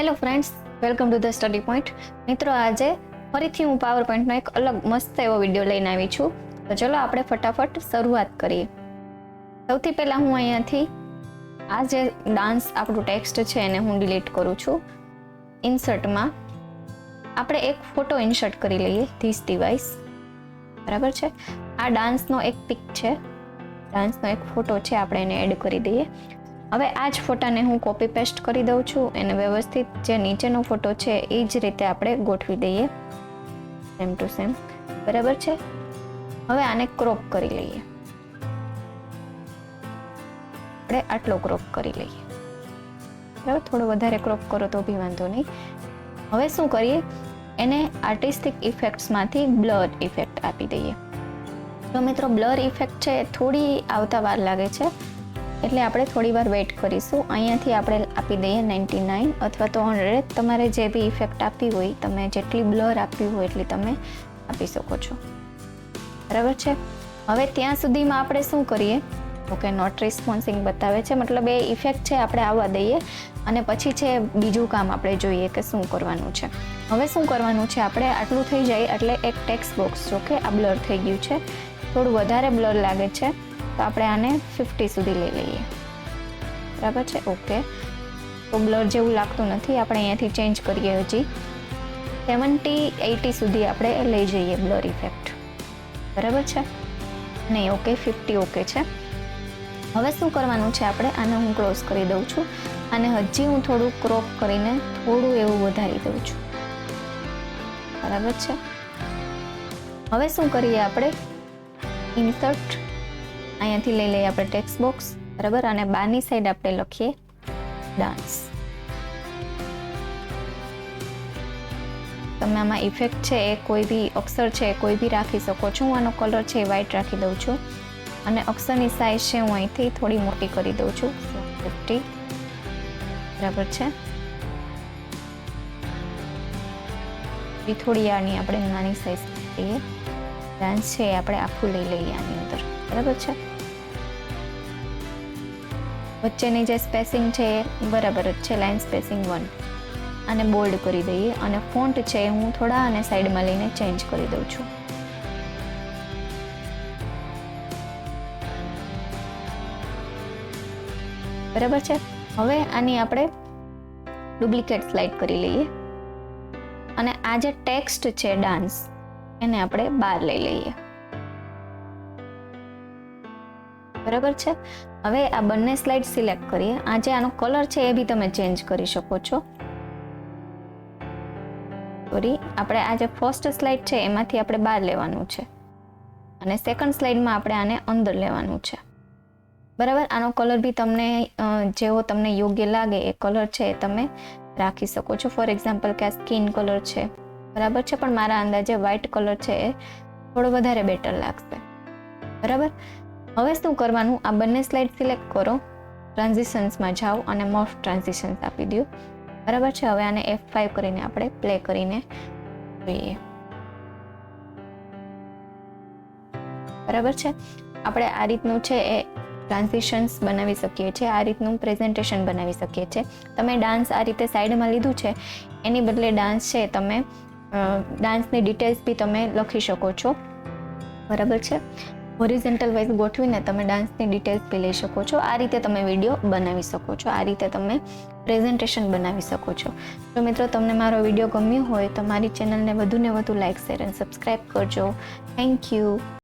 Hello friends, welcome to the study point. મિત્રો, આજે ફરીથી હું પાવરપોઈન્ટનો એક અલગ મસ્ત એવો વિડીયો લઈને આવી છું. તો ચલો આપણે ફટાફટ શરૂઆત કરીએ. સૌથી પહેલાં હું અહીંયાથી આ જે ડાન્સ આપણું ટેક્સ્ટ છે એને હું ડિલીટ કરું છું. ઇન્સર્ટમાં આપણે એક ફોટો ઇન્સર્ટ કરી લઈએ, ધીસ ડિવાઇસ. બરાબર છે. આ ડાન્સનો એક પિક છે, ડાન્સનો એક ફોટો છે, આપણે એને એડ કરી દઈએ. હવે આ જ ફોટાને હું કોપી પેસ્ટ કરી દઉં છું. એને વ્યવસ્થિત જે નીચેનો ફોટો છે એ જ રીતે આપણે ગોઠવી દઈએ, સેમ ટુ સેમ. બરાબર છે. હવે આને ક્રોપ કરી લઈએ. આપણે આટલો ક્રોપ કરી લઈએ. બરાબર, થોડો વધારે ક્રોપ કરો તો બી વાંધો નહીં. હવે શું કરીએ, એને આર્ટિસ્ટિક ઇફેક્ટ્સમાંથી બ્લર ઇફેક્ટ આપી દઈએ. તો મિત્રો, બ્લર ઇફેક્ટ છે થોડી આવતા વાર લાગે છે, એટલે આપણે થોડી વાર વેઇટ કરીશું. અહીંયાથી આપણે આપી દઈએ 99 અથવા તો 100. તમારે જે બી ઇફેક્ટ આપવી હોય, તમે જેટલી બ્લર આપવી હોય એટલી તમે આપી શકો છો. બરાબર છે. હવે ત્યાં સુધીમાં આપણે શું કરીએ, ઓકે, નોટ રિસ્પોન્સિંગ બતાવે છે, મતલબ એ ઇફેક્ટ છે આપણે આવવા દઈએ અને પછી છે બીજું કામ આપણે જોઈએ કે શું કરવાનું છે. હવે શું કરવાનું છે, આપણે આટલું થઈ જાય એટલે એક ટેક્સ્ટ બોક્સ, જો કે આ બ્લર થઈ ગયું છે, થોડું વધારે બ્લર લાગે છે, તો આપણે આને 50 સુધી લઈ લઈએ. બરાબર છે. ઓકે, તો બ્લર જેવું લાગતું નથી. આપણે અહીંયાથી ચેન્જ કરીએ, હજી 70-80 સુધી આપણે લઈ જઈએ બ્લર ઇફેક્ટ. બરાબર છે. નહીં, ઓકે, 50 ઓકે છે. હવે શું કરવાનું છે, આપણે આને હું ક્લોઝ કરી દઉં છું અને હજી હું થોડું ક્રોપ કરીને થોડું એવું વધારી દઉં છું. બરાબર છે. હવે શું કરીએ, આપણે ઇન્સર્ટ અહીંયાથી લઈ લઈએ આપણે ટેક્સ્ટ બોક્સ. બરાબર, અને બહારની સાઈડ આપણે લખીએ ડાન્સ. તમે આમાં ઇફેક્ટ છે એ કોઈ બી અક્ષર છે કોઈ બી રાખી શકો છો. હું આનો કલર છે એ વ્હાઈટ રાખી દઉં છું અને અક્ષરની સાઈઝ છે હું અહીંથી થોડી મોટી કરી દઉં છું, 50. બરાબર છે. એ થોડી આની આપણે નાની સાઈઝ લઈએ. ડાન્સ છે એ આપણે આખું લઈ લઈએ આની અંદર. બરાબર છે. વચ્ચેની જે સ્પેસિંગ છે એ બરાબર જ છે, લાઇન સ્પેસિંગ 1. આને બોલ્ડ કરી દઈએ અને ફોન્ટ છે હું થોડા અને સાઈડમાં લઈને ચેન્જ કરી દઉં છું. બરાબર છે. હવે આની આપણે ડુપ્લિકેટ સ્લાઇડ કરી લઈએ અને આ જે ટેક્સ્ટ છે ડાન્સ એને આપણે બહાર લઈ લઈએ. બરાબર છે. હવે આ બંને સ્લાઇડ સિલેક્ટ કરીએ. આ જે આનો કલર છે એ બી તમે ચેન્જ કરી શકો છો. સોરી, આપણે આ જે ફર્સ્ટ સ્લાઇડ છે એમાંથી આપણે બહાર લેવાનું છે અને સેકન્ડ સ્લાઇડમાં આપણે આને અંદર લેવાનું છે. બરાબર. આનો કલર બી તમને જેવો તમને યોગ્ય લાગે એ કલર છે એ તમે રાખી શકો છો. ફોર એક્ઝામ્પલ કે આ સ્કિન કલર છે, બરાબર છે, પણ મારા અંદાજે વ્હાઇટ કલર છે એ થોડો વધારે બેટર લાગશે. બરાબર. હવે શું કરવાનું, આ બંને સ્લાઇડ સિલેક્ટ કરો, ટ્રાન્ઝિશન્સમાં જાઓ અને મોર્ફ ટ્રાન્ઝિશન્સ આપી દો. બરાબર છે. હવે આને F5 કરીને આપણે પ્લે કરીને જોઈએ. બરાબર છે. આપણે આ રીતનું છે એ ટ્રાન્ઝિશન્સ બનાવી શકીએ છીએ, આ રીતનું પ્રેઝન્ટેશન બનાવી શકીએ છીએ. તમે ડાન્સ આ રીતે સાઈડમાં લીધું છે, એની બદલે ડાન્સ છે તમે ડાન્સની ડિટેલ્સ બી તમે લખી શકો છો. બરાબર છે. હોરિઝોન્ટલ વાઇઝ ગોઠવીને તમે ડાન્સની ડિટેલ્સ બી લઈ શકો છો. આ રીતે તમે વિડીયો બનાવી શકો છો, આ રીતે તમે પ્રેઝન્ટેશન બનાવી શકો છો. તો મિત્રો, તમને મારો વિડીયો ગમ્યો હોય તો મારી ચેનલને વધુને વધુ લાઇક, શેર અને સબસ્ક્રાઈબ કરજો. Thank you.